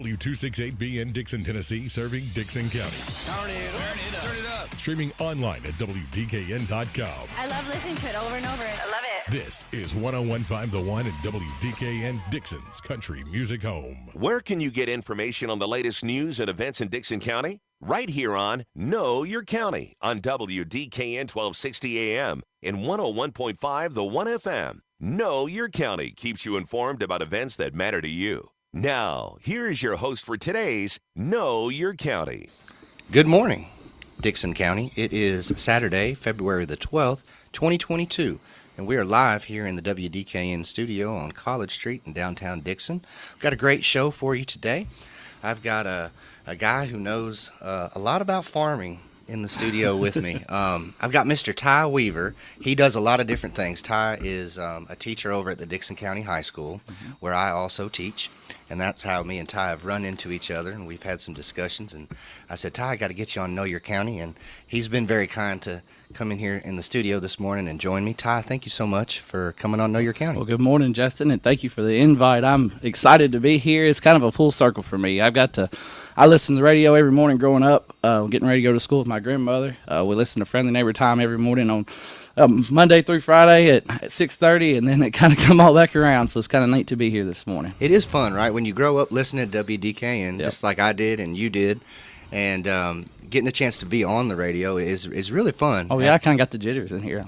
W268B in Dickson, Tennessee, serving Dickson County. Turn it up. Streaming online at WDKN.com. I love listening to it over and over. I love it. This is 1015 The One and WDKN, Dixon's country music home. Where can you get information on the latest news and events in Dickson County? Right here on Know Your County on WDKN 1260 AM and 101.5 The One FM. Know Your County keeps you informed about events that matter to you. Now, here is your host for today's Know Your County. Good morning, Dickson County. It is Saturday, February the 12th, 2022, and we are live here in the WDKN studio on College Street in downtown Dixon. We've got a great show for you today. I've got a guy who knows a lot about farming in the studio with me. I've got Mr. Ty Weaver. He does a lot of different things. Ty is a teacher over at the Dickson County High School, where I also teach, and that's how me and Ty have run into each other, and we've had some discussions, and I said, Ty, I got to get you on Know Your County, and he's been very kind to come in here in the studio this morning and join me. Ty, thank you so much for coming on Know Your County. Well, good morning, Justin, and thank you for the invite. I'm excited to be here. It's kind of a full circle for me. I listen to the radio every morning growing up, getting ready to go to school with my grandmother. We listen to Friendly Neighbor Time every morning on Monday through Friday at 6:30, and then it kind of come all back around, so it's kind of neat to be here this morning. It is fun, right? When you grow up listening to WDKN, Yep. just like I did and you did, and getting a chance to be on the radio is really fun. Oh, yeah, I kind of got the jitters in here.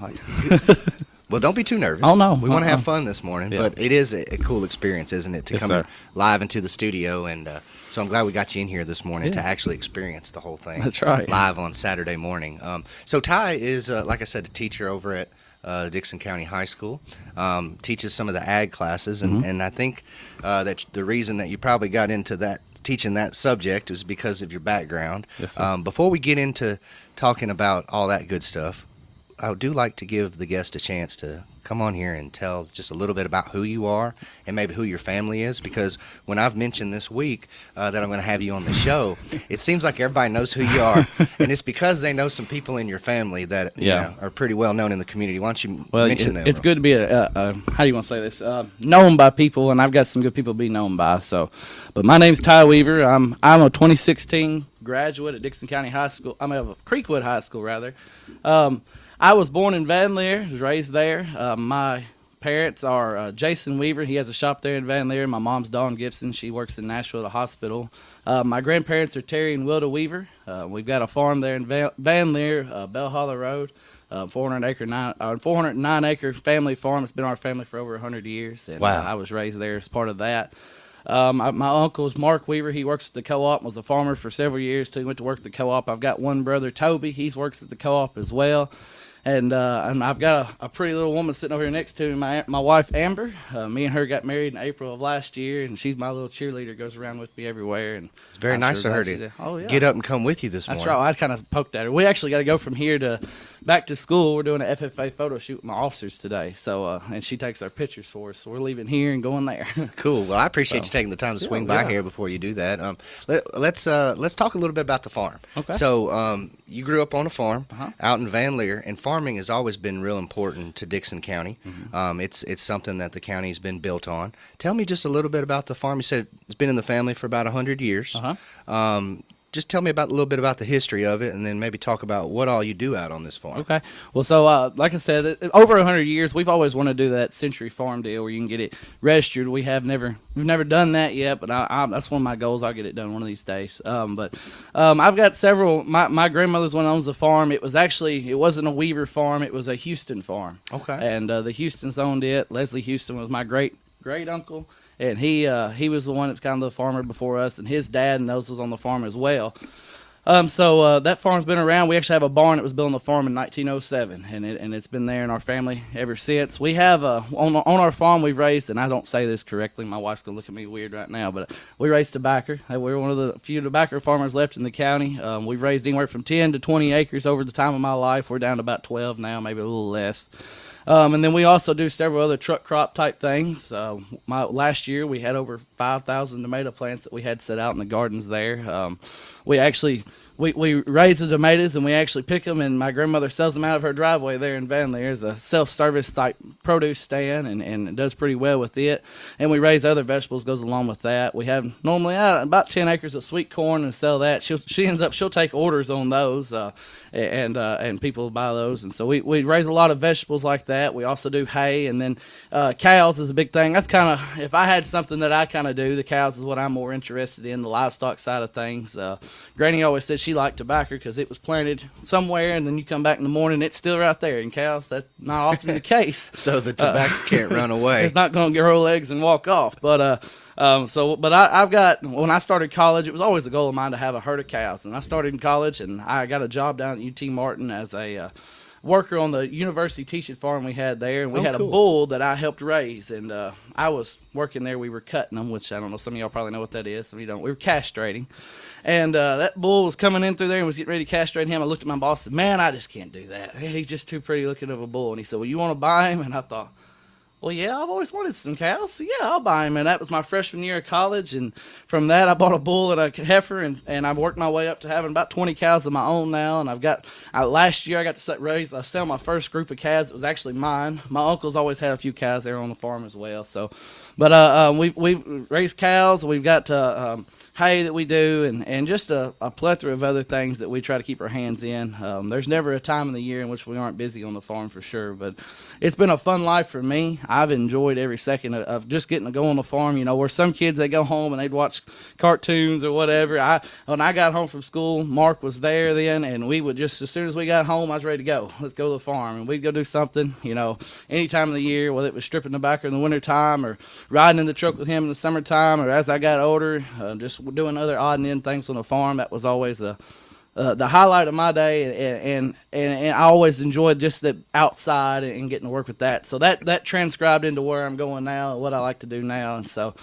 Well, don't be too nervous. Oh, no. We want to have fun this morning, Yeah. but it is a cool experience, isn't it, to Yes, come sir. live into the studio, and so I'm glad we got you in here this morning Yeah. to actually experience the whole thing. That's right. Live on Saturday morning. So Ty is, like I said, a teacher over at Dickson County High School, teaches some of the ag classes, and I think that the reason that you probably got into that teaching that subject was because of your background. Yes, sir. Before we get into talking about all that good stuff, I do like to give the guest a chance to come on here and tell just a little bit about who you are and maybe who your family is, because when I've mentioned this week that I'm going to have you on the show, it seems like everybody knows who you are, and it's because they know some people in your family that you know, are pretty well known in the community. Why don't you mention them? It's good to be how do you want to say this? Known by people, and I've got some good people to be known by. But my name's Ty Weaver. I'm a 2016 graduate at Dickson County High School. I'm of Creekwood High School, rather. I was born in Van Lear, was raised there. My parents are Jason Weaver. He has a shop there in Van Lear. My mom's Dawn Gibson. She works in Nashville at a hospital. My grandparents are Terry and Wilda Weaver. We've got a farm there in Van Lear, Bell Hollow Road, 409-acre family farm. It's been our family for over 100 years. And, Wow. I was raised there as part of that. My uncle's Mark Weaver. He works at the co-op, was a farmer for several years till he went to work at the co-op. I've got one brother, Toby. He works at the co-op as well. And I've got a pretty little woman sitting over here next to me, my wife, Amber. Me and her got married in April of last year, and she's my little cheerleader, goes around with me everywhere. And It's very nice of her to get up and come with you this That's morning. right. I kind of poked at her. We actually got to go from here to back to school. We're doing an FFA photo shoot with my officers today. So, and she takes our pictures for us. So we're leaving here and going there. Cool. Well, I appreciate you taking the time to swing by here before you do that. Let's talk a little bit about the farm. Okay. So you grew up on a farm out in Van Lear, and farming has always been real important to Dickson County. It's something that the county's been built on. Tell me just a little bit about the farm. You said it's been in the family for about 100 years. Just tell me a little bit about the history of it, and then maybe talk about what all you do out on this farm. Okay. Well, so like I said, over 100 years, we've always wanted to do that century farm deal where you can get it registered. We've never done that yet, but that's one of my goals. I'll get it done one of these days. But I've got several. My grandmother's one owns a farm. It wasn't a Weaver farm. It was a Houston farm. Okay. And the Houstons owned it. Leslie Houston was my great uncle. And he was the one that's kind of the farmer before us, and his dad and those was on the farm as well. So that farm's been around. We actually have a barn that was built on the farm in 1907, and it's been there in our family ever since. We have on our farm we've raised, and I don't say this correctly. My wife's gonna look at me weird right now, but we raised tobacco. We're one of the few tobacco farmers left in the county. We've raised anywhere from 10 to 20 acres over the time of my life. We're down to about 12 now, maybe a little less. And then we also do several other truck crop type things. Last year we had over 5,000 tomato plants that we had set out in the gardens there. We actually we raise the tomatoes and we actually pick them, and my grandmother sells them out of her driveway there in Vanley. There's a self-service type produce stand, and it does pretty well with it. And we raise other vegetables goes along with that. We have normally about 10 acres of sweet corn and sell that. She'll take orders on those, and people buy those. And so we raise a lot of vegetables like that. We also do hay, and then cows is a big thing. That's kind of, if I had something that I kind of do, the cows is what I'm more interested in, the livestock side of things. Granny always said she liked tobacco because it was planted somewhere, and then you come back in the morning, it's still right there. And cows, that's not often the case. So the tobacco can't run away. It's not going to grow legs and walk off. But I've got, when I started college, it was always a goal of mine to have a herd of cows. And I started in college, and I got a job down at UT Martin as a worker on the university teaching farm we had there, and we had cool. a bull that I helped raise, and I was working there. We were cutting them, which I don't know, some of y'all probably know what that is. Some of you don't. We were castrating, and that bull was coming in through there and was getting ready to castrate him. I looked at my boss and said, "Man, I just can't do that. He's just too pretty looking of a bull." And he said, "Well, you want to buy him?" And I thought, well, yeah, I've always wanted some cows, so yeah, I'll buy him. And that was my freshman year of college, and from that I bought a bull and a heifer, and I've worked my way up to having about 20 cows of my own now. And I've got, last year I got to sell my first group of calves. It was actually mine. My uncle's always had a few cows there on the farm as well. So, but we've raised cows. We've got hay that we do, and just a plethora of other things that we try to keep our hands in. There's never a time in the year in which we aren't busy on the farm for sure, but it's been a fun life for me. I've enjoyed every second of just getting to go on the farm. You know, where some kids, they go home and they'd watch cartoons or whatever. When I got home from school, Mark was there then, and we would just, as soon as we got home, I was ready to go. Let's go to the farm, and we'd go do something, you know, any time of the year, whether it was stripping tobacco in the wintertime or riding in the truck with him in the summertime, or as I got older, just doing other odd and end things on the farm. That was always the highlight of my day, and I always enjoyed just the outside and getting to work with that. So that transcribed into where I'm going now and what I like to do now. And so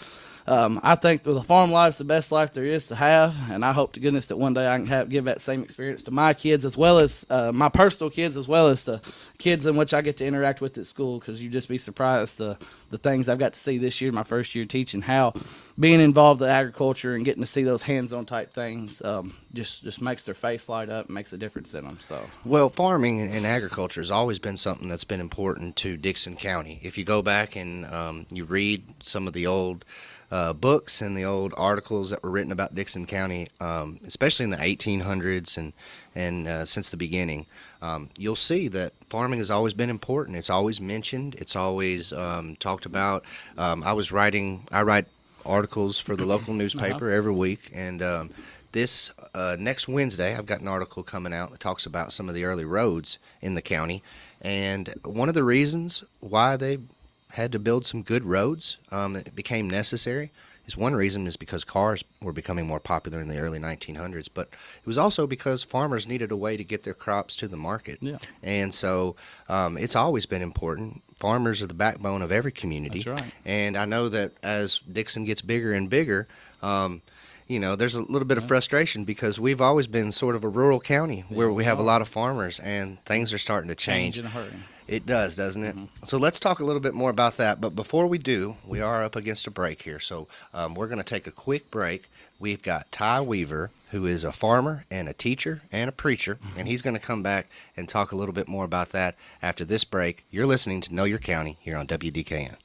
I think the farm life's the best life there is to have, and I hope to goodness that one day I can give that same experience to my kids, as well as my personal kids, as well as the kids in which I get to interact with at school, because you'd just be surprised the things I've got to see this year, my first year teaching, how being involved in agriculture and getting to see those hands-on type things just makes their face light up and makes a difference in them. So, well, farming and agriculture has always been something that's been important to Dickson County. If you go back and you read some of the old books and the old articles that were written about Dickson County, especially in the 1800s and since the beginning, you'll see that farming has always been important. It's always mentioned. It's always talked about. I write articles for the local newspaper every week, and this next Wednesday I've got an article coming out that talks about some of the early roads in the county, and one of the reasons why they had to build some good roads, it became necessary, is one reason is because cars were becoming more popular in the early 1900s, but it was also because farmers needed a way to get their crops to the market. Yeah. And so it's always been important. Farmers are the backbone of every community. That's right. And I know that as Dickson gets bigger and bigger, you know, there's a little bit of frustration because we've always been sort of a rural county where we have a lot of farmers, and things are starting to change. In a hurry. It does, doesn't it? So let's talk a little bit more about that. But before we do, we are up against a break here. So we're going to take a quick break. We've got Ty Weaver, who is a farmer and a teacher and a preacher, and he's going to come back and talk a little bit more about that after this break. You're listening to Know Your County here on WDKN.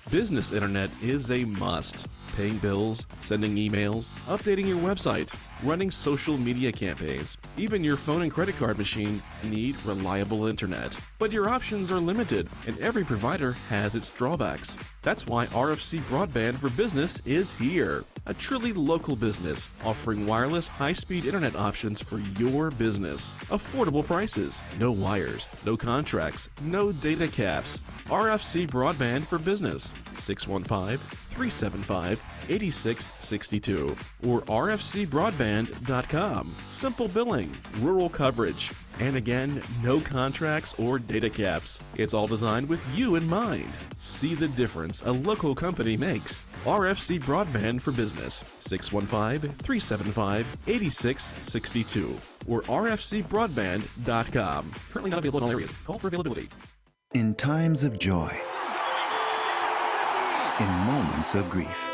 Business internet is a must. Paying bills, sending emails, updating your website, running social media campaigns, even your phone and credit card machine need reliable internet. But your options are limited, and every provider has its drawbacks. That's why RFC Broadband for Business is here. A truly local business offering wireless high-speed internet options for your business. Affordable prices, no wires, no contracts, no data caps. RFC Broadband for Business, 615-375-8662 or rfcbroadband.com. Simple billing, rural coverage, and again, no contracts or data caps. It's all designed with you in mind. See the difference a local company makes. RFC Broadband for Business, 615-375-8662 or rfcbroadband.com. Currently not available in all areas. Call for availability. In times of joy, in moments of grief,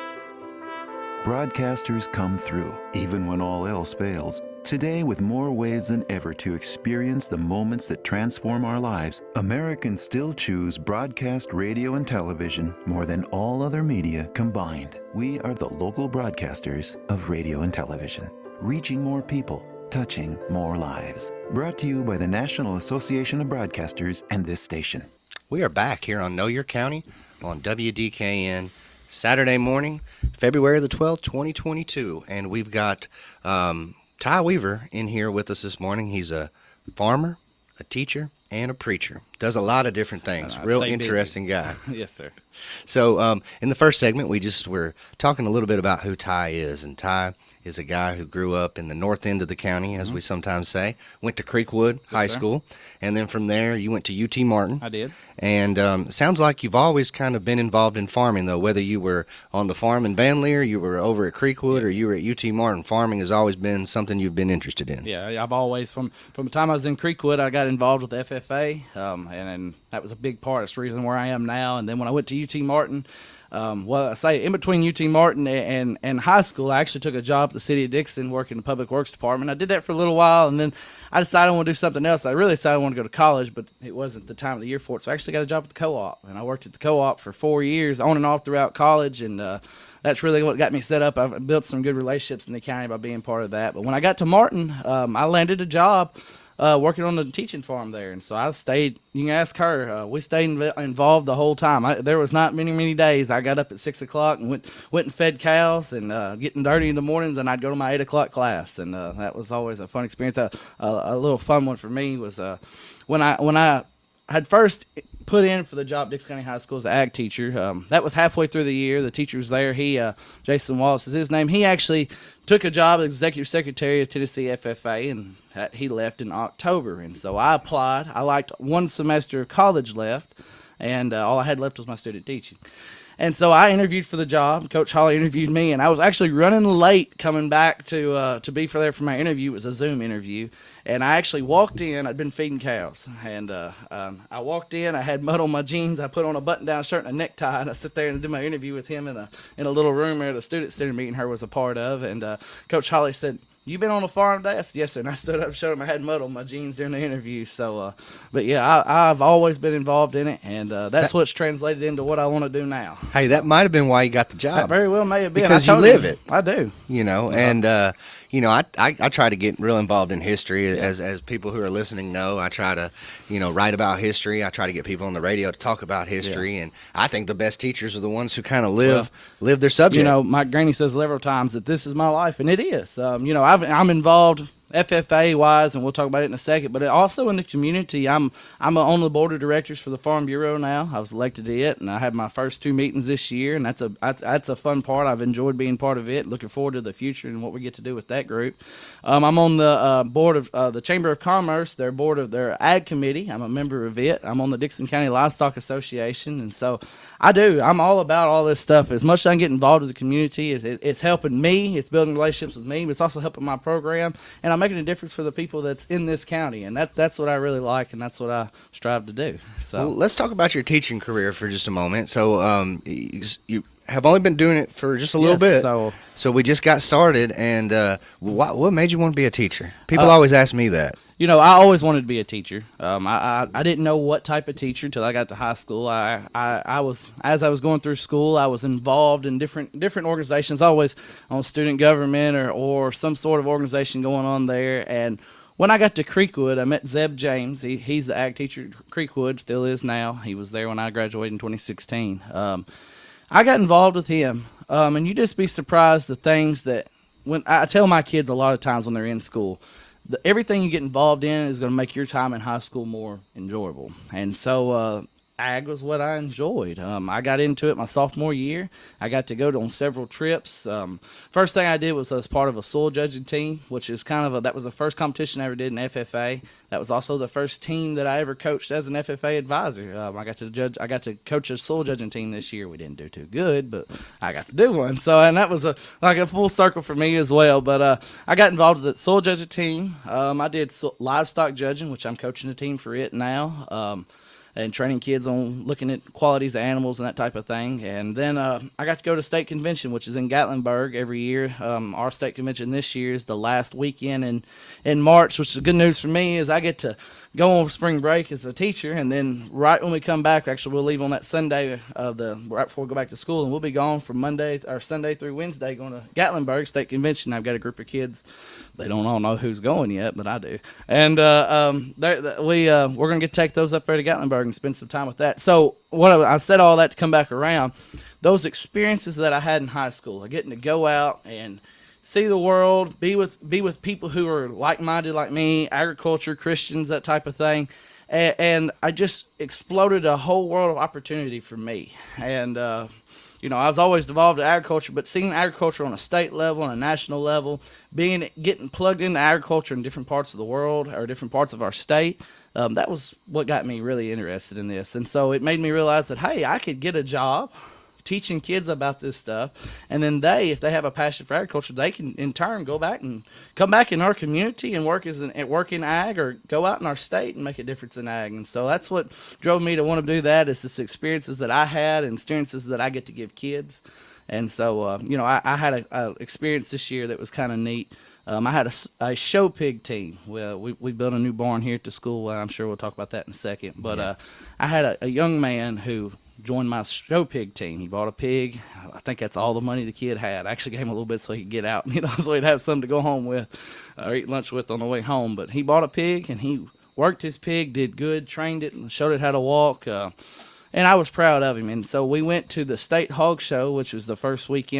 broadcasters come through, even when all else fails. Today, with more ways than ever to experience the moments that transform our lives, Americans still choose broadcast radio and television more than all other media combined. We are the local broadcasters of radio and television, reaching more people, touching more lives. Brought to you by the National Association of Broadcasters and this station. We are back here on Know Your County on WDKN Saturday morning, February the 12th, 2022. And we've got Ty Weaver in here with us this morning. He's a farmer, a teacher, and a preacher. Does a lot of different things. Real interesting guy. Yes, sir. So in the first segment, we're talking a little bit about who Ty is. And Ty is a guy who grew up in the north end of the county, as we sometimes say. Went to Creekwood High School. And then from there, you went to UT Martin. I did. And it sounds like you've always kind of been involved in farming, though, whether you were on the farm in Van Leer, you were over at Creekwood, or you were at UT Martin. Farming has always been something you've been interested in. Yeah, I've always, from the time I was in Creekwood, I got involved with FFA, and that was a big part. It's the reason where I am now. And then when I went to UT Martin, I say in between UT Martin and high school, I actually took a job at the city of Dickson working in the public works department. I did that for a little while, and then I decided I want to do something else. I really decided I wanted to go to college, but it wasn't the time of the year for it. So I actually got a job at the co-op, and I worked at the co-op for 4 years, on and off throughout college, and that's really what got me set up. I've built some good relationships in the county by being part of that. But when I got to Martin, I landed a job working on the teaching farm there, and so I stayed. You can ask her. We stayed involved the whole time. There was not many days I got up at 6 o'clock and went and fed cows and getting dirty in the mornings, and I'd go to my 8 o'clock class, and that was always a fun experience. A little fun one for me was when I had first put in for the job at Dickson County High School as an ag teacher. That was halfway through the year. The teacher was there. Jason Wallace is his name. He actually took a job as executive secretary of Tennessee FFA, and he left in October. And so I applied. I liked one semester of college left, and all I had left was my student teaching. And so I interviewed for the job. Coach Holly interviewed me, and I was actually running late coming back to be there for my interview. It was a Zoom interview, and I actually walked in. I'd been feeding cows, and I walked in. I had mud on my jeans. I put on a button-down shirt and a necktie, and I sit there and did my interview with him in a little room there at a student center meeting her was a part of. And Coach Holly said, "You been on the farm today?" I said, "Yes, sir." And I stood up and showed him I had mud on my jeans during the interview. So, but yeah, I've always been involved in it, and that's what's translated into what I want to do now. Hey, that might have been why you got the job. That very well may have been. Because you live it. I do. And I try to get real involved in history, as people who are listening know. I try to, write about history. I try to get people on the radio to talk about history, and I think the best teachers are the ones who kind of live their subject. My granny says several times that this is my life, and it is. I'm involved FFA wise, and we'll talk about it in a second, but also in the community. I'm on the board of directors for the Farm Bureau now. I was elected to it, and I had my first 2 meetings this year, and that's a fun part. I've enjoyed being part of it. Looking forward to the future and what we get to do with that group. I'm on the board of the Chamber of Commerce, their ag committee. I'm a member of it. I'm on the Dickson County Livestock Association, and so I'm all about all this stuff. As much as I can get involved with the community, it's helping me. It's building relationships with me, but it's also helping my program, and I'm making a difference for the people that's in this county, and that's what I really like, and that's what I strive to do. So let's talk about your teaching career for just a moment. So you have only been doing it for just a little bit. So we just got started, and what made you want to be a teacher? People always ask me that. I always wanted to be a teacher. I didn't know what type of teacher until I got to high school. As I was going through school, I was involved in different organizations, always on student government or some sort of organization going on there. And when I got to Creekwood, I met Zeb James. He's the ag teacher at Creekwood, still is now. He was there when I graduated in 2016. I got involved with him, and you'd just be surprised the things that when I tell my kids a lot of times when they're in school. Everything you get involved in is going to make your time in high school more enjoyable. And so ag was what I enjoyed. I got into it my sophomore year. I got to go on several trips. First thing I did was as part of a soil judging team, which is that was the first competition I ever did in FFA. That was also the first team that I ever coached as an FFA advisor. I got to coach a soil judging team this year. We didn't do too good, but I got to do one. And that was a full circle for me as well. But I got involved with the soil judging team. I did livestock judging, which I'm coaching a team for it now. and training kids on looking at qualities of animals and that type of thing. And then I got to go to state convention, which is in Gatlinburg every year. Our state convention this year is the last weekend in March, which is good news for me, is I get to go on spring break as a teacher, and then right when we come back, actually we'll leave on that Sunday right before we go back to school, and we'll be gone from Sunday through Wednesday going to Gatlinburg State Convention. I've got a group of kids. They don't all know who's going yet, but I do. And we're going to take those up there to Gatlinburg and spend some time with that. So I said all that to come back around. Those experiences that I had in high school, getting to go out and see the world, be with people who are like-minded like me, agriculture, Christians, that type of thing. And I just exploded a whole world of opportunity for me. And, I was always involved in agriculture, but seeing agriculture on a state level and a national level, getting plugged into agriculture in different parts of the world or different parts of our state, that was what got me really interested in this. And so it made me realize that, hey, I could get a job teaching kids about this stuff, and then if they have a passion for agriculture, they can in turn go back and come back in our community and work in ag, or go out in our state and make a difference in ag. And so that's what drove me to want to do that, is this experiences that I had and experiences that I get to give kids. And so I had a experience this year that was kind of neat. I had a show pig team. Well, we built a new barn here at the school. I'm sure we'll talk about that in a second. But I had a young man who joined my show pig team. He bought a pig. I think that's all the money the kid had. I actually gave him a little bit so he could get out, so he'd have something to go home with or eat lunch with on the way home. But he bought a pig, and he worked his pig, did good, trained it, and showed it how to walk. And I was proud of him. And so we went to the State Hog Show, which was the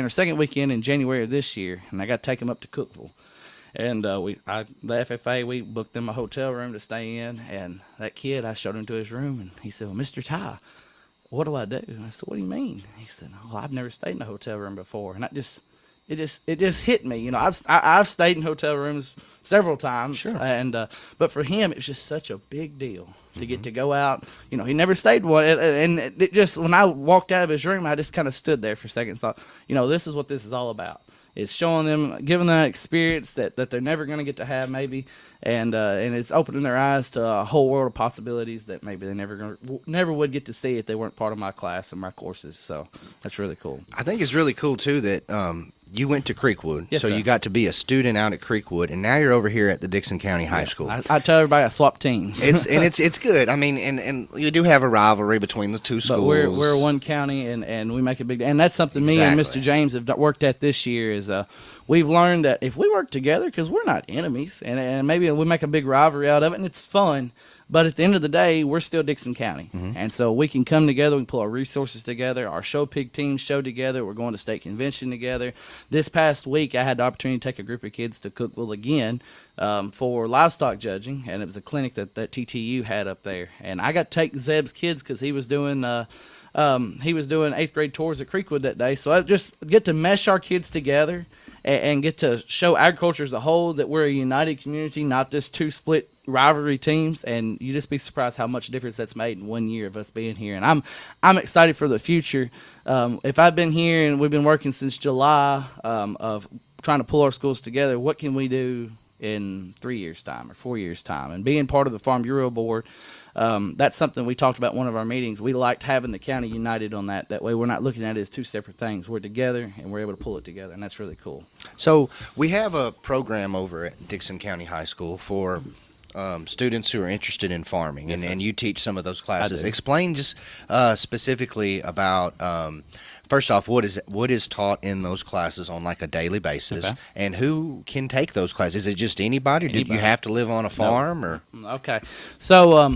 second weekend in January of this year, and I got to take him up to Cookeville. And the FFA, we booked them a hotel room to stay in. And that kid, I showed him to his room, and he said, "Well, Mr. Ty, what do I do?" I said, "What do you mean?" He said, "Oh, I've never stayed in a hotel room before." And it just hit me. I've stayed in hotel rooms several times. Sure. And but for him, it was just such a big deal to get to go out. He never stayed one. And it just, when I walked out of his room, I just kind of stood there for a second and thought, this is what this is all about. It's showing them, giving them that experience that they're never going to get to have, maybe, and it's opening their eyes to a whole world of possibilities that maybe they never would get to see if they weren't part of my class and my courses. So that's really cool. I think it's really cool too that you went to Creekwood, yes, so sir. You got to be a student out at Creekwood, and now you're over here at the Dickson County High School. I tell everybody I swap teams. It's good. I mean, and you do have a rivalry between the two schools. But we're one county, and we make a big, and that's something me and Mr. James have worked at this year. Is we've learned that if we work together, because we're not enemies, and maybe we make a big rivalry out of it, and it's fun. But at the end of the day, we're still Dickson County. Mm-hmm. And so we can come together, we can pull our resources together, our show pig teams show together, we're going to state convention together. This past week, I had the opportunity to take a group of kids to Cookeville again for livestock judging, and it was a clinic that TTU had up there. And I got to take Zeb's kids because he was doing 8th grade tours at Creekwood that day. So I just get to mesh our kids together and get to show agriculture as a whole that we're a united community, not just two split rivalry teams. And you just be surprised how much difference that's made in 1 year of us being here. And I'm excited for the future. If I've been here and we've been working since July of trying to pull our schools together, what can we do in 3 years' time or 4 years' time? And being part of the Farm Bureau Board, that's something we talked about in one of our meetings. We liked having the county united on that. That way we're not looking at it as two separate things. We're together, and we're able to pull it together, and that's really cool. So we have a program over at Dickson County High School for students who are interested in farming, yes, and you teach some of those classes. I do. Explain just specifically about first off, what is taught in those classes on like a daily basis, okay, and who can take those classes? Is it just anybody? Did you have to live on a farm? Or okay, so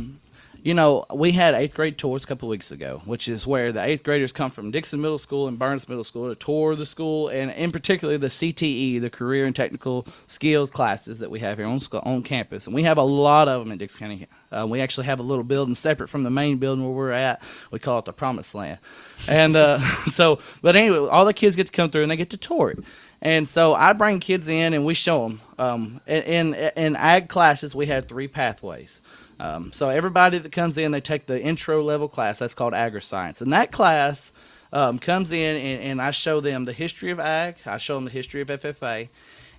we had 8th grade tours a couple of weeks ago, which is where the 8th graders come from Dickson Middle School and Burns Middle School to tour the school, and in particular the CTE, the Career and Technical Skills classes that we have here on campus. And we have a lot of them in Dickson County. We actually have a little building separate from the main building where we're at. We call it the Promised Land. And but anyway, all the kids get to come through and they get to tour it. And so I bring kids in and we show them. In ag classes, we have 3 pathways. So everybody that comes in, they take the intro level class. That's called agri-science. And that class comes in and I show them the history of ag. I show them the history of FFA.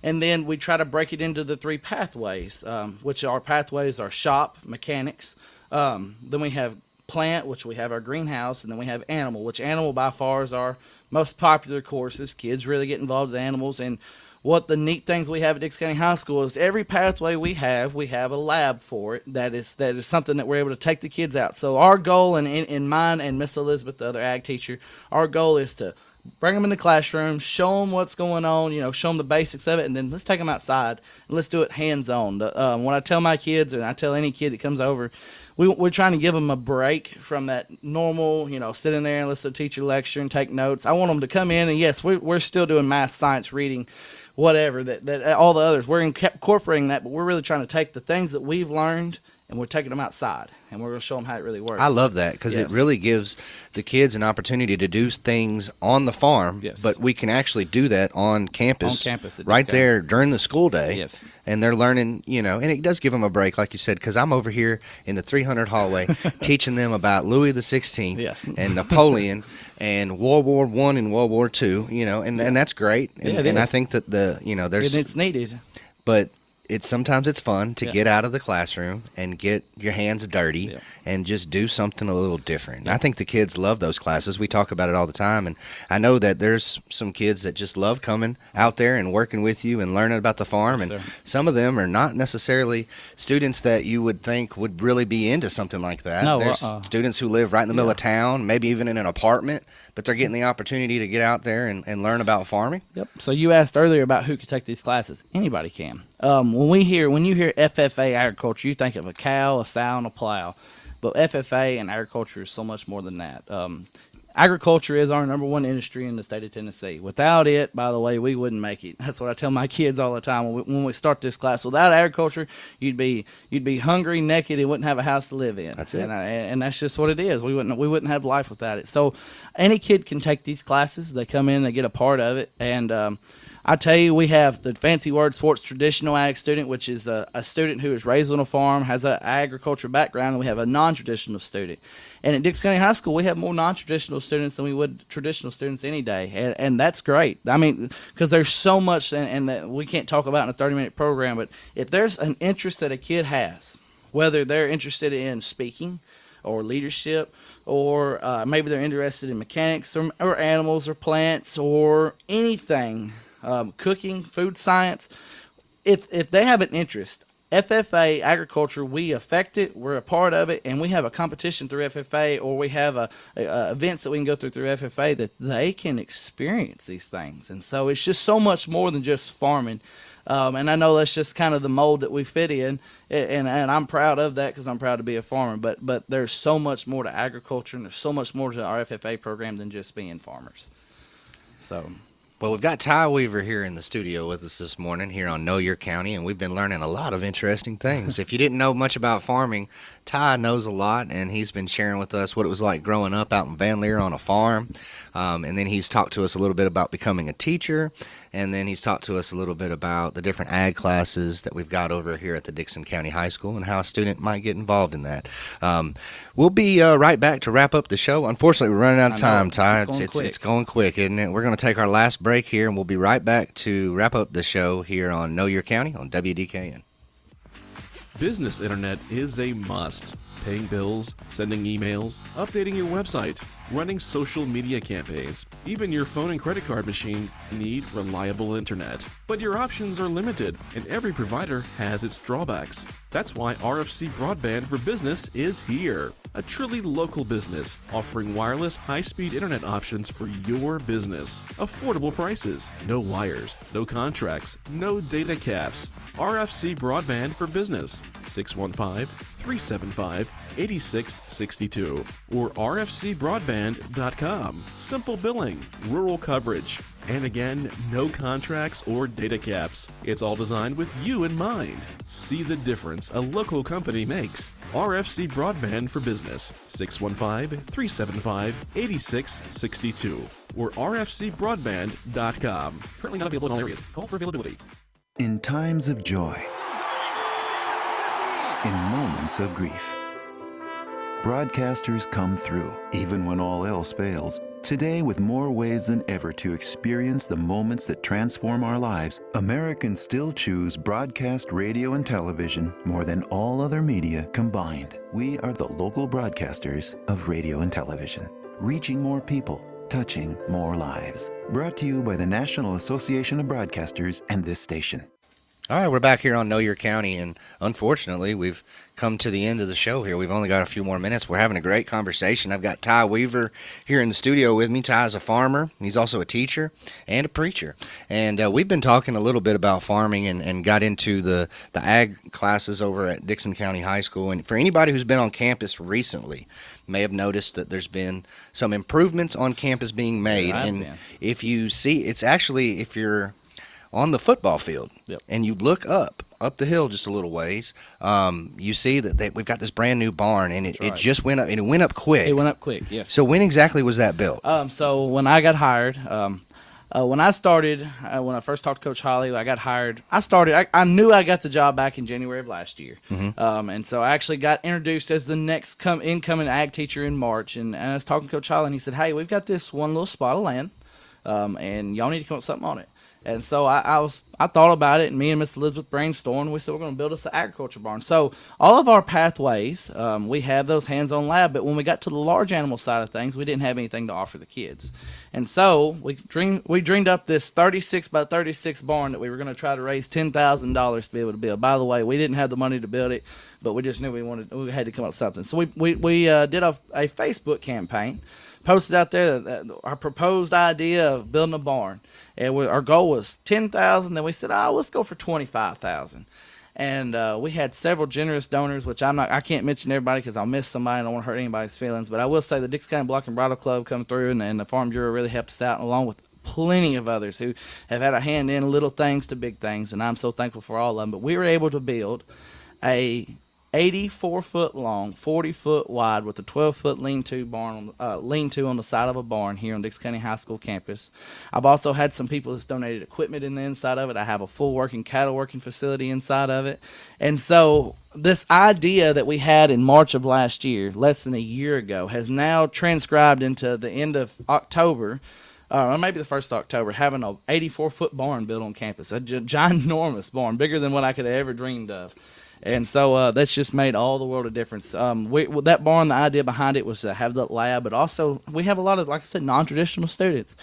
And then we try to break it into the 3 pathways, which our pathways are shop, mechanics. Then we have plant, which we have our greenhouse, and then we have animal, which animal by far is our most popular courses. Kids really get involved with animals. And what the neat things we have at Dickson County High School is every pathway we have a lab for it. That is something that we're able to take the kids out. So our goal, and in mine and Miss Elizabeth, the other ag teacher, our goal is to bring them in the classroom, show them what's going on, show them the basics of it, and then let's take them outside and let's do it hands-on. When I tell my kids, and I tell any kid that comes over, we're trying to give them a break from that normal, sitting there and listen to a teacher lecture and take notes. I want them to come in, and yes, we're still doing math, science, reading, whatever, that all the others. We're incorporating that, but we're really trying to take the things that we've learned, and we're taking them outside, and we're going to show them how it really works. I love that because it really gives the kids an opportunity to do things on the farm, but we can actually do that on campus right there during the school day. Yes. And they're learning, and it does give them a break, like you said, because I'm over here in the 300 hallway teaching them about Louis the 16th and Napoleon and World War I and World War II, and that's great. And I think that there's... And it's needed. But sometimes it's fun to get out of the classroom and get your hands dirty and just do something a little different. And I think the kids love those classes. We talk about it all the time, and I know that there's some kids that just love coming out there and working with you and learning about the farm. Yes, and sir. Some of them are not necessarily students that you would think would really be into something like that. No, there's students who live right in the middle of town, maybe even in an apartment, but they're getting the opportunity to get out there and learn about farming. Yep. So you asked earlier about who could take these classes. Anybody can. When you hear FFA agriculture, you think of a cow, a sow, and a plow. But FFA and agriculture is so much more than that. Agriculture is our number one industry in the state of Tennessee. Without it, by the way, we wouldn't make it. That's what I tell my kids all the time when we start this class. Without agriculture, you'd be hungry, naked, and wouldn't have a house to live in. That's it. And that's just what it is. We wouldn't have life without it. So any kid can take these classes. They come in, they get a part of it, and I tell you, we have the fancy word sports traditional ag student, which is a student who is raised on a farm, has an agriculture background, and we have a non-traditional student. And at Dickson County High School, we have more non-traditional students than we would traditional students any day, and that's great. I mean, because there's so much, and that we can't talk about in a 30-minute program, but if there's an interest that a kid has, whether they're interested in speaking or leadership, or maybe they're interested in mechanics or animals or plants or anything, cooking, food science, if they have an interest, FFA agriculture, we affect it, we're a part of it, and we have a competition through FFA, or we have events that we can go through FFA that they can experience these things. And so it's just so much more than just farming. And I know that's just kind of the mold that we fit in, and I'm proud of that because I'm proud to be a farmer. But there's so much more to agriculture, and there's so much more to our FFA program than just being farmers. So... Well, we've got Ty Weaver here in the studio with us this morning here on Know Your County, and we've been learning a lot of interesting things. If you didn't know much about farming, Ty knows a lot, and he's been sharing with us what it was like growing up out in Van Leer on a farm. And then he's talked to us a little bit about becoming a teacher, and then he's talked to us a little bit about the different ag classes that we've got over here at the Dickson County High School and how a student might get involved in that. We'll be right back to wrap up the show. Unfortunately, we're running out of time, Ty. It's going quick, isn't it? We're going to take our last break here, and we'll be right back to wrap up the show here on Know Your County on WDKN. Business internet is a must. Paying bills, sending emails, updating your website, running social media campaigns, even your phone and credit card machine need reliable internet. But your options are limited, and every provider has its drawbacks. That's why RFC Broadband for Business is here. A truly local business offering wireless high-speed internet options for your business. Affordable prices, no wires, no contracts, no data caps. RFC Broadband for Business, 615-375-8662 or rfcbroadband.com. Simple billing, rural coverage, and again, no contracts or data caps. It's all designed with you in mind. See the difference a local company makes. RFC Broadband for Business, 615-375-8662 or rfcbroadband.com. Currently not available in all areas. Call for availability. In times of joy, in moments of grief, broadcasters come through. Even when all else fails, Today, with more ways than ever to experience the moments that transform our lives, Americans still choose broadcast radio and television more than all other media combined. We are the local broadcasters of radio and television, reaching more people, touching more lives. Brought to you by the National Association of Broadcasters and this station. All right, we're back here on Know Your County, and unfortunately, we've come to the end of the show here. We've only got a few more minutes. We're having a great conversation. I've got Ty Weaver here in the studio with me. Ty's a farmer. He's also a teacher and a preacher. And we've been talking a little bit about farming and got into the ag classes over at Dickson County High School. And for anybody who's been on campus recently, may have noticed that there's been some improvements on campus being made. And if you see, it's actually, if you're on the football field, and you look up the hill just a little ways, you see that we've got this brand new barn, and it just went up, and it went up quick. It went up quick, yes. So when exactly was that built? So when I got hired, when I started, when I first talked to Coach Holly, I got hired. I knew I got the job back in January of last year. And so I actually got introduced as the next incoming ag teacher in March. And I was talking to Coach Holly, and he said, hey, we've got this one little spot of land, and y'all need to come up with something on it. And so I thought about it, and me and Miss Elizabeth brainstormed. We said we're going to build us an agriculture barn. So all of our pathways, we have those hands-on lab, but when we got to the large animal side of things, we didn't have anything to offer the kids. And so we dreamed up this 36 by 36 barn that we were going to try to raise $10,000 to be able to build. By the way, we didn't have the money to build it, but we just knew we had to come up with something. So we did a Facebook campaign, posted out there our proposed idea of building a barn. And our goal was $10,000. Then we said, let's go for $25,000. And we had several generous donors, which I can't mention everybody because I'll miss somebody. I don't want to hurt anybody's feelings. But I will say the Dickson County Block and Bridle Club come through, and the Farm Bureau really helped us out, along with plenty of others who have had a hand in little things to big things. And I'm so thankful for all of them. But we were able to build a 84-foot long, 40-foot wide, with a 12-foot lean-to on the side of a barn here on Dickson County High School campus. I've also had some people that's donated equipment in the inside of it. I have a full working cattle working facility inside of it. And so this idea that we had in March of last year, less than a year ago, has now transcribed into the end of October, or maybe the 1st of October, having an 84-foot barn built on campus, a ginormous barn, bigger than what I could have ever dreamed of. And so that's just made all the world of difference. That barn, the idea behind it was to have that lab, but also we have a lot of, like I said, non-traditional students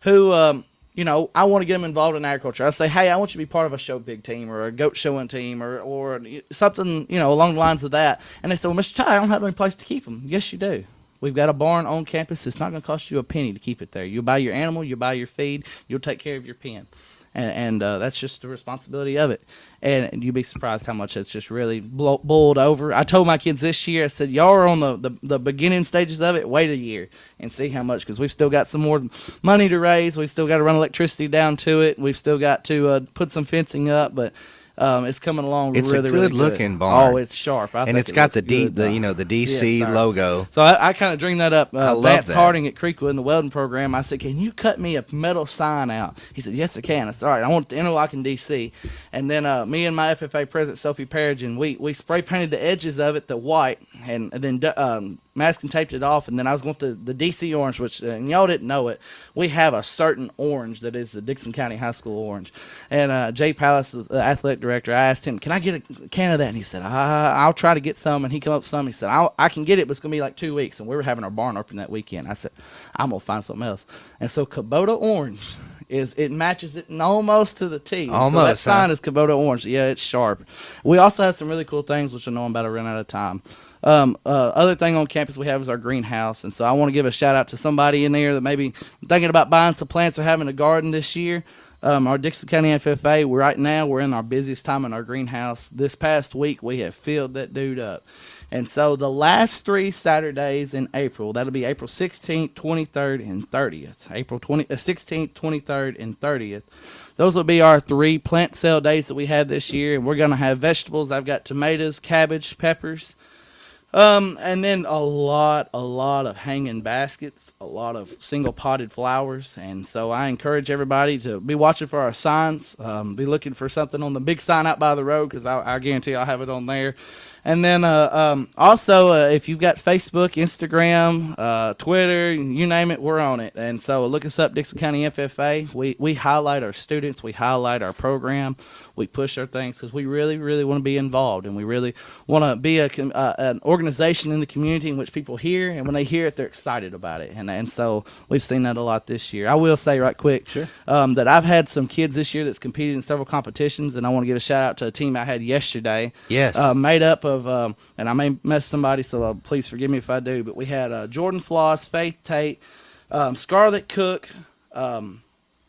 who, I want to get them involved in agriculture. I say, hey, I want you to be part of a show pig team or a goat showing team or something, along the lines of that. And they say, well, Mr. Ty, I don't have any place to keep them. Yes, you do. We've got a barn on campus. It's not going to cost you a penny to keep it there. You'll buy your animal, you'll buy your feed, you'll take care of your pen. And that's just the responsibility of it. And you'd be surprised how much it's just really boiled over. I told my kids this year, I said, y'all are on the beginning stages of it. Wait a year and see how much, because we've still got some more money to raise. We've still got to run electricity down to it. We've still got to put some fencing up, but it's coming along it's really, a really good looking barn. Oh, it's sharp. And it's got the DC logo. So I kind of dreamed that up. I love Vance that. Harding at Creekwood in the welding program, I said, can you cut me a metal sign out? He said, yes, I can. I said, all right, I want the interlocking DC. And then me and my FFA president, Sophie Perrigan, we spray painted the edges of it to white, and then masking taped it off, and then I was going to the DC orange, which, and y'all didn't know it, we have a certain orange that is the Dickson County High School orange. And Jay Pallas, the athletic director, I asked him, can I get a can of that? And he said, I'll try to get some. And he came up with some. He said, I can get it, but it's going to be like 2 weeks. And we were having our barn open that weekend. I said, I'm going to find something else. And so Kubota orange it matches it almost to the T. Almost, so that sign is Kubota orange. Yeah, it's sharp. We also have some really cool things, which I know I'm about to run out of time. Other thing on campus we have is our greenhouse, and so I want to give a shout out to somebody in there that may be thinking about buying some plants or having a garden this year. Our Dickson County FFA, right now we're in our busiest time in our greenhouse. This past week we have filled that dude up. And so the last 3 Saturdays in April, that'll be April 16th, 23rd, and 30th. April 16th, 23rd, and 30th. Those will be our 3 plant sale days that we had this year. And we're going to have vegetables. I've got tomatoes, cabbage, peppers, And then a lot of hanging baskets, a lot of single potted flowers. And so I encourage everybody to be watching for our signs, be looking for something on the big sign out by the road, because I guarantee I'll have it on there. And then also, if you've got Facebook, Instagram, Twitter, you name it, we're on it. And so look us up, Dickson County FFA. We highlight our students. We highlight our program. We push our things because we really, really want to be involved, and we really want to be an organization in the community in which people hear, and when they hear it, they're excited about it. And so we've seen that a lot this year. I will say right quick that I've had some kids this year that's competed in several competitions, and I want to give a shout out to a team I had yesterday. Yes. Made up of, and I may mess somebody, so please forgive me if I do, but we had Jordan Floss, Faith Tate, Scarlett Cook,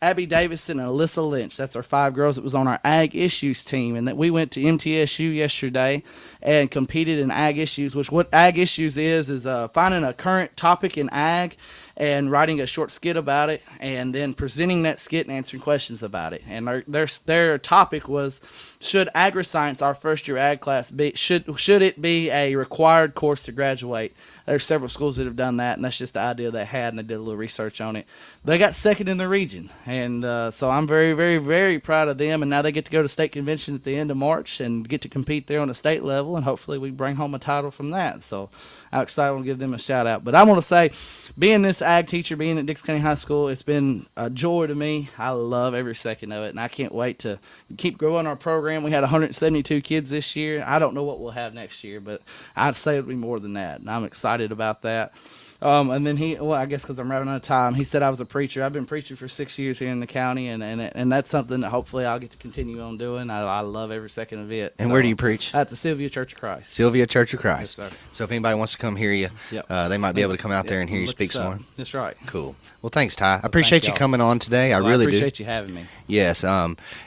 Abby Davison, and Alyssa Lynch. That's our 5 girls that was on our Ag Issues team, and that we went to MTSU yesterday and competed in Ag Issues, which what Ag Issues is finding a current topic in Ag and writing a short skit about it, and then presenting that skit and answering questions about it. And their topic was, should agri-science, our first-year ag class, should it be a required course to graduate? There's several schools that have done that, and that's just the idea they had, and they did a little research on it. They got second in the region, and so I'm very, very, very proud of them. And now they get to go to state convention at the end of March and get to compete there on a state level, and hopefully we bring home a title from that. So I'm excited to give them a shout out. But I want to say, being this ag teacher, being at Dickson County High School, it's been a joy to me. I love every second of it, and I can't wait to keep growing our program. We had 172 kids this year. I don't know what we'll have next year, but I'd say it'll be more than that, and I'm excited about that. And then I guess because I'm running out of time, he said I was a preacher. I've been preaching for 6 years here in the county, and that's something that hopefully I'll get to continue on doing. I love every second of it. And where do you preach? At the Sylvia Church of Christ. Sylvia Church of Christ. Yes, sir. So if anybody wants to come hear you, they might be able to come out there and hear you speak some more. That's right. Cool. Well, thanks, Ty. I appreciate you coming on today. I really do. I appreciate you having me. Yes,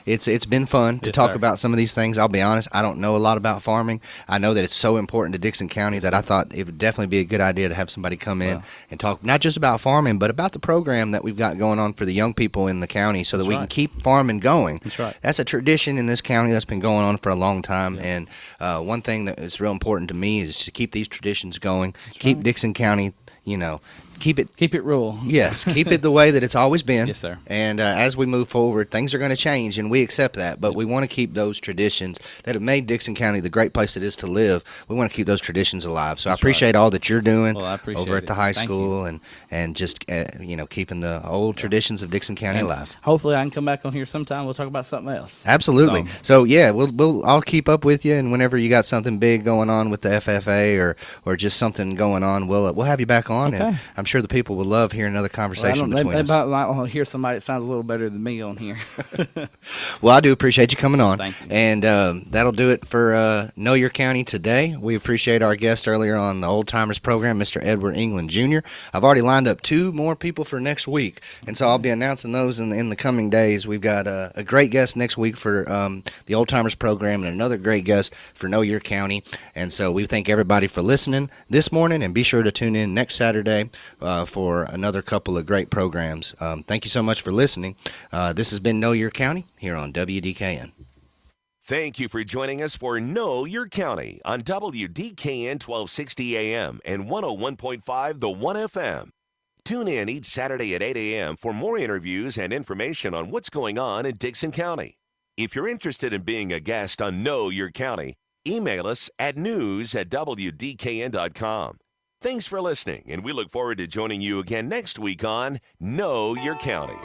it's been fun to talk about some of these things. I'll be honest, I don't know a lot about farming. I know that it's so important to Dickson County that I thought it would definitely be a good idea to have somebody come in and talk not just about farming, but about the program that we've got going on for the young people in the county, so that we can keep farming going. That's right. That's a tradition in this county that's been going on for a long time, and one thing that is real important to me is to keep these traditions going, keep Dickson County, keep it rural. Yes, keep it the way that it's always been. Yes, sir. And as we move forward, things are going to change, and we accept that. But we want to keep those traditions that have made Dickson County the great place it is to live. We want to keep those traditions alive. So I appreciate all that you're doing over at the high school, and just keeping the old traditions of Dickson County alive. Hopefully, I can come back on here sometime. We'll talk about something else. Absolutely. So I'll keep up with you, and whenever you got something big going on with the FFA or just something going on, we'll have you back on. Okay. And I'm sure the people would love hearing another conversation between us. They might want to hear somebody that sounds a little better than me on here. Well, I do appreciate you coming on. Thank you. And that'll do it for Know Your County today. We appreciate our guest earlier on the Old Timers program, Mr. Edward England Jr. I've already lined up 2 more people for next week, and so I'll be announcing those in the coming days. We've got a great guest next week for the Old Timers program, and another great guest for Know Your County. And so we thank everybody for listening this morning, and be sure to tune in next Saturday for another couple of great programs. Thank you so much for listening. This has been Know Your County here on WDKN. Thank you for joining us for Know Your County on WDKN 1260 AM and 101.5 The 1 FM. Tune in each Saturday at 8 a.m. for more interviews and information on what's going on in Dickson County. If you're interested in being a guest on Know Your County, email us at news@wdkn.com. Thanks for listening, and we look forward to joining you again next week on Know Your County.